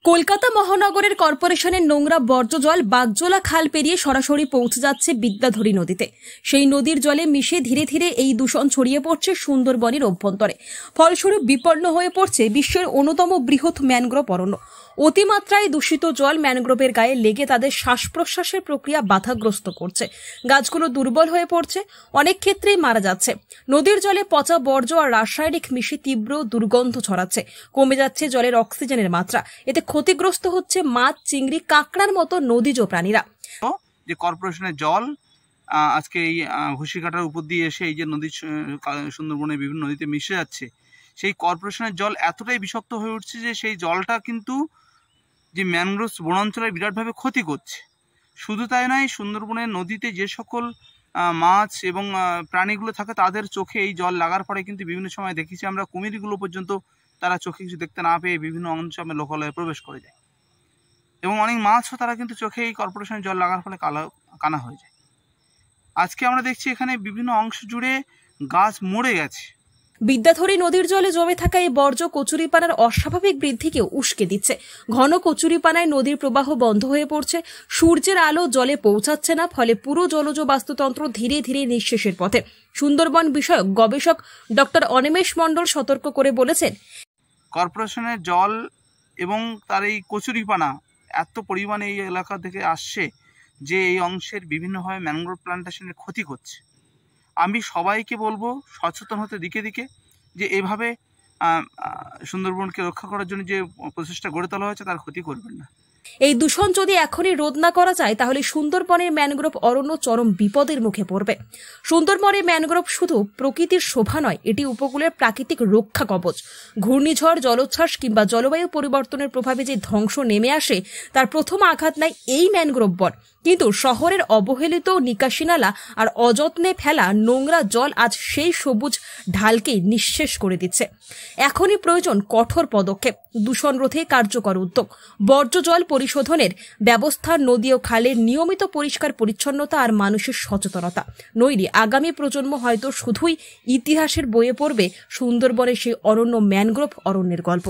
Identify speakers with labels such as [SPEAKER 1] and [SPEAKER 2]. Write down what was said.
[SPEAKER 1] কলকাতা মহানগরের কর্পোরেশনের নোংরা বর্জ্য জল বাগজোলা খাল পেরিয়ে সরাসরি পৌঁছে যাচ্ছে বিদ্যাধরী নদীতে। সেই নদীর জলে মিশে ধীরে ধীরে এই দূষণ ছড়িয়ে পড়ছে সুন্দরবনের অভ্যন্তরে। ফলস্বরূপ বিপন্ন হয়ে পড়ছে বিশ্বের অন্যতম বৃহৎ ম্যানগ্রোভ অরণ্য। অতিমাত্রায় দূষিত জল ম্যানগ্রোভের গায়ে লেগে তাদের শ্বাস প্রশ্বাসের প্রক্রিয়া বাধাগ্রস্ত করছে। গাছগুলো দুর্বল হয়ে পড়ছে, অনেক ক্ষেত্রেই মারা যাচ্ছে। নদীর জলে পচা বর্জ্য আর রাসায়নিক মিশে তীব্র দুর্গন্ধ ছড়াচ্ছে। কমে যাচ্ছে জলের অক্সিজেনের মাত্রা। এতে ক্ষতিগ্রস্ত হচ্ছে মাছ, চিংড়ি, কাঁকড়ার মতো নদীজ প্রাণীরা।
[SPEAKER 2] যে কর্পোরেশনের জল আজকে এই ঘুষিঘাটার উপর দিয়ে এসে এই যে নদী সুন্দরবনের বিভিন্ন নদীতে মিশে যাচ্ছে, সেই কর্পোরেশনের জল এতটাই বিষাক্ত হয়ে উঠছে যে সেই জলটা কিন্তু যে ম্যানগ্রোভ বনাঞ্চলের বিরাটভাবে ক্ষতি করছে। শুধু তাই নয়, সুন্দরবনের নদীতে যে সকল মাছ এবং প্রাণীগুলো থাকে তাদের চোখে এই জল লাগার পরে কিন্তু বিভিন্ন সময় দেখেছি আমরা কুমিরগুলো পর্যন্ত তারা চোখে কিছু দেখতে না পেয়ে বিভিন্ন অঞ্চলে লোকালয়ে প্রবেশ করে যায়, এবং অনেক মাছও তারা কিন্তু চোখে এই কর্পোরেশনের জল লাগার ফলে কানা হয়ে যায়। আজকে আমরা দেখছি এখানে বিভিন্ন অংশ জুড়ে গাছ মরে গেছে।
[SPEAKER 1] বিদ্যাধরী নদীর জলে জমে থাকা এই বর্জ্য কচুরিপানার অস্বাভাবিক বৃদ্ধিকেও উস্কে দিচ্ছে। ঘন কচুরিপানায় নদীর প্রবাহ বন্ধ হয়ে পড়ছে, সূর্যের আলো জলে পৌঁছাচ্ছে না, ফলে পুরো জলজ বাস্তুতন্ত্র ধীরে ধীরে নিঃশেষের পথে। সুন্দরবন বিষয়ক গবেষক ডক্টর অনিমেষ মণ্ডল সতর্ক করে বলেছেন,
[SPEAKER 2] কর্পোরেশনের জল এবং তার এই কচুরিপানা এত পরিমাণে এই এলাকা থেকে আসছে যে এই অংশের বিভিন্নভাবে ম্যানগ্রোভ প্লান্টেশনের ক্ষতি করছে। আমি সবাইকে বলবো সচেতন হতে দিকে দিকে, যে এভাবে সুন্দরবনকে রক্ষা করার জন্য যে প্রচেষ্টা গড়ে তোলা হয়েছে তার ক্ষতি করবেন না।
[SPEAKER 1] এই দূষণ যদি এখনই রোধ না করা যায় তাহলে সুন্দরবনের ম্যানগ্রোভ অরণ্য চরম বিপদের মুখে পড়বে। সুন্দরবনের ম্যানগ্রোভ শুধু প্রকৃতির শোভা নয়, এটি উপকূলের প্রাকৃতিক রক্ষা কবচ। ঘূর্ণিঝড়, জলোচ্ছ্বাস কিংবা জলবায়ু পরিবর্তনের প্রভাবে যে ধ্বংস নেমে আসে তার প্রথম আঘাত নাই এই ম্যানগ্রোভ বন। কিন্তু শহরের অবহেলিত নিকাশি নালা আর অযত্নে ফেলা নোংরা জল আজ সেই সবুজ ঢালকেই নিঃশেষ করে দিচ্ছে। এখনই প্রয়োজন কঠোর পদক্ষেপ, দূষণ রোধে কার্যকর উদ্যোগ, বর্জ্য জল পরিশোধনের ব্যবস্থা, নদী ও খালের নিয়মিত পরিষ্কার পরিচ্ছন্নতা আর মানুষের সচেতনতা। নইলে আগামী প্রজন্ম হয়তো শুধুই ইতিহাসের বইয়ে পড়বে সুন্দরবনের সেই অরণ্য ম্যানগ্রোভ অরণ্যের গল্প।